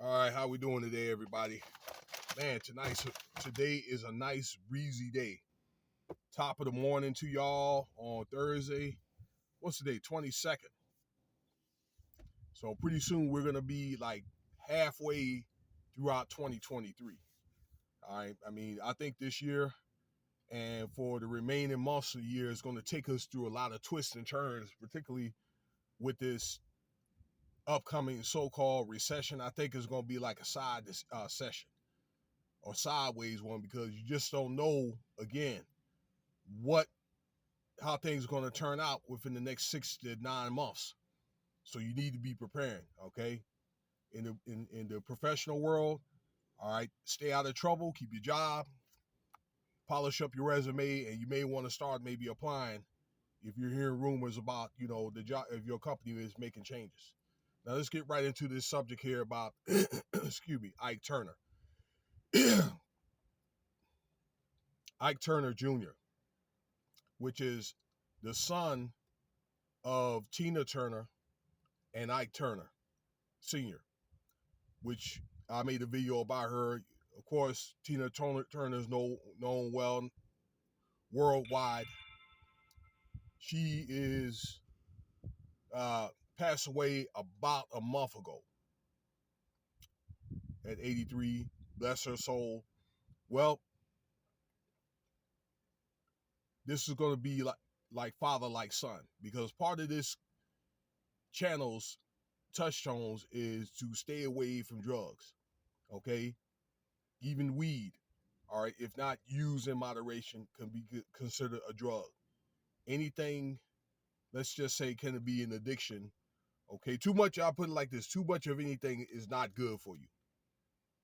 All right, how we doing today, everybody? Man, today is a nice breezy day. Top of the morning to y'all on Thursday. What's the day? 22nd. So pretty soon we're gonna be like halfway throughout 2023. All right. I mean, I think this year and for the remaining months of the year is going to take us through a lot of twists and turns, particularly with this upcoming so-called recession. I think it's going to be like a side session or sideways one because you just don't know again how things are going to turn out within the next 6 to 9 months. So you need to be preparing, okay? In the professional world, all right, stay out of trouble, keep your job, polish up your resume, and you may want to start maybe applying if you're hearing rumors about, the job if your company is making changes. Now let's get right into this subject here about excuse me, Ike Turner. Ike Turner Jr., which is the son of Tina Turner and Ike Turner Sr., which I made a video about her. Of course, Tina Turner is known well worldwide. She is passed away about a month ago at 83. Bless her soul. Well, this is going to be like father, like son, because part of this channel's touchstones is to stay away from drugs. Okay, even weed. All right, if not used in moderation, can be considered a drug. Anything, let's just say, can be an addiction. Okay, too much. I'll put it like this: too much of anything is not good for you.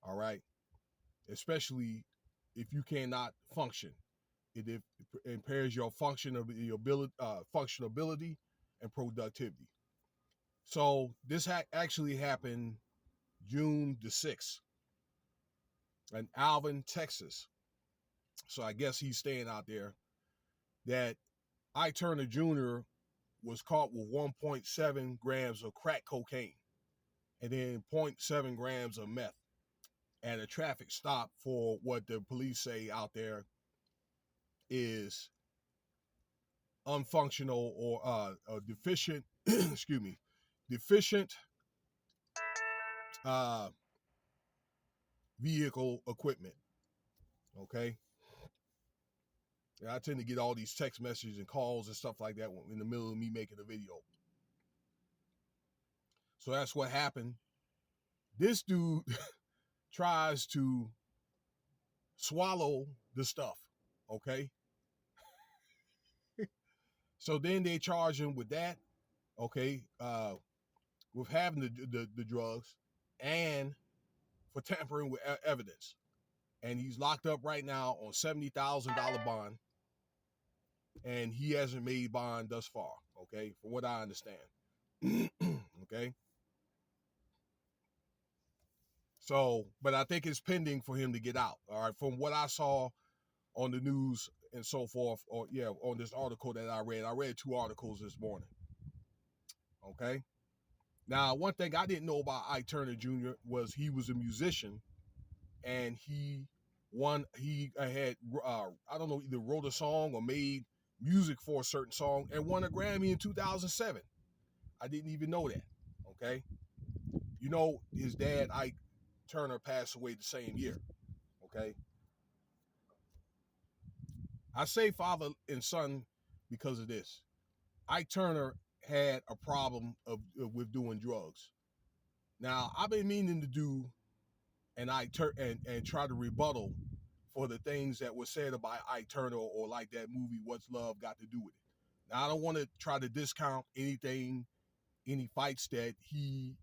All right, especially if you cannot function. It impairs your functionability and productivity. So this actually happened June the 6th in Alvin, Texas. So I guess he's staying out there. That Ike Turner Jr. was caught with 1.7 grams of crack cocaine and then zero point 0.7 grams of meth at a traffic stop for what the police say out there is unfunctional or deficient, excuse me, deficient uh, vehicle equipment. Okay. I tend to get all these text messages and calls and stuff like that in the middle of me making a video. So that's what happened. This dude tries to swallow the stuff. Okay. So then they charge him with that. Okay. With having the drugs and for tampering with evidence. And he's locked up right now on $70,000 bond. And he hasn't made bond thus far. Okay. From what I understand. Okay. So, but I think it's pending for him to get out. All right. From what I saw on the news and so forth, or on this article that I read 2 articles this morning. Okay. Now, one thing I didn't know about Ike Turner Jr. was he was a musician, and he had I don't know, either wrote a song or made music for a certain song and won a Grammy in 2007. I didn't even know that. Okay. His dad, Ike Turner, passed away the same year. Okay. I say father and son because of this. Ike Turner had a problem with doing drugs. Now, I've been meaning to do and try to rebuttal for the things that were said about Ike Turner or like that movie, What's Love Got to Do with It. Now, I don't want to try to discount any fights that he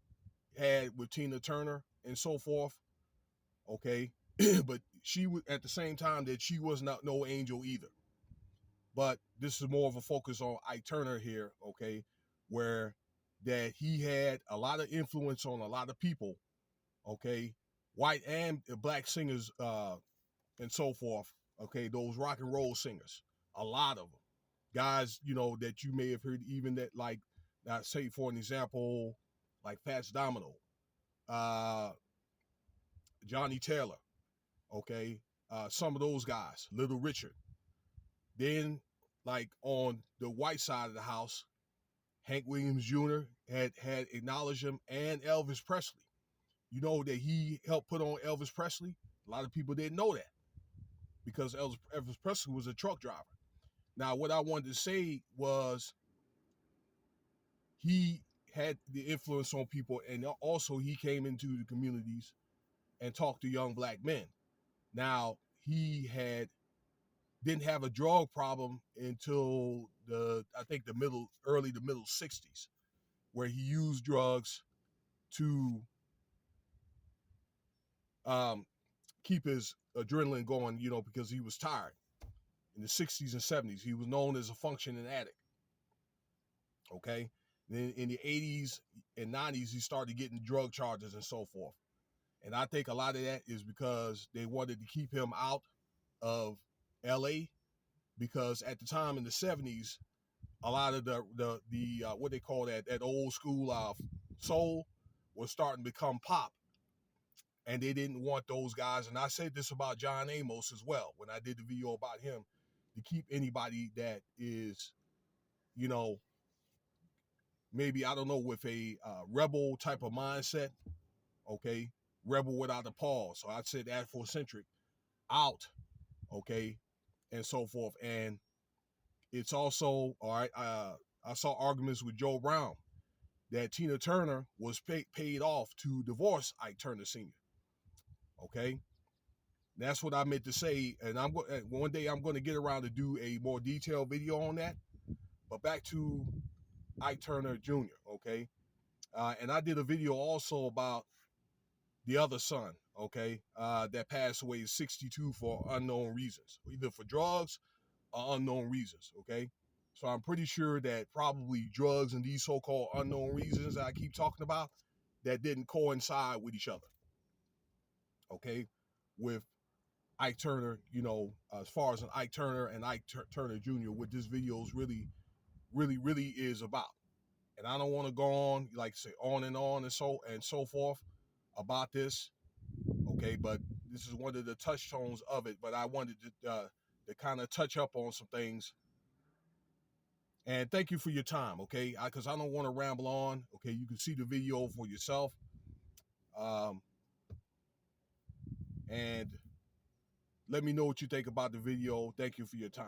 had with Tina Turner and so forth. Okay. But she was at the same time that she was not no angel either. But this is more of a focus on Ike Turner here, okay, where that he had a lot of influence on a lot of people, okay, white and black singers and so forth, okay, those rock and roll singers, a lot of them, guys, that you may have heard, even that, say for an example, like Fats Domino, Johnny Taylor, okay, some of those guys, Little Richard. Then, like on the white side of the house, Hank Williams Jr. had acknowledged him, and Elvis Presley. You know that he helped put on Elvis Presley? A lot of people didn't know that because Elvis Presley was a truck driver. Now, what I wanted to say was he had the influence on people, and also he came into the communities and talked to young black men. Now, he didn't have a drug problem until I think early to middle 60s, where he used drugs to um, keep his adrenaline going, because he was tired. In the 60s and 70s, he was known as a functioning addict. Okay. Then in the 80s and 90s, he started getting drug charges and so forth. And I think a lot of that is because they wanted to keep him out of LA, because at the time in the 70s, a lot of the what they call that old school soul was starting to become pop, and they didn't want those guys. And I said this about John Amos as well when I did the video about him, to keep anybody that is, you know, maybe, I don't know, with a rebel type of mindset, okay, rebel without a pause. So I'd say Afrocentric out, okay, and so forth. And it's also, all right, I saw arguments with Joe Brown that Tina Turner was paid off to divorce Ike Turner Sr. Okay, that's what I meant to say. And one day I'm going to get around to do a more detailed video on that. But back to Ike Turner Jr. Okay, and I did a video also about the other son. Okay, that passed away at 62 for unknown reasons, either for drugs or unknown reasons. Okay. So I'm pretty sure that probably drugs and these so-called unknown reasons that I keep talking about, that didn't coincide with each other. Okay. With Ike Turner, as far as an Ike Turner and Ike Turner Jr., what this video is really, really, really is about. And I don't want to go on, like say, on and so forth about this. Okay. But this is one of the touchstones of it. But I wanted to kind of touch up on some things. And thank you for your time, okay? Because I don't want to ramble on. Okay, you can see the video for yourself. And let me know what you think about the video. Thank you for your time.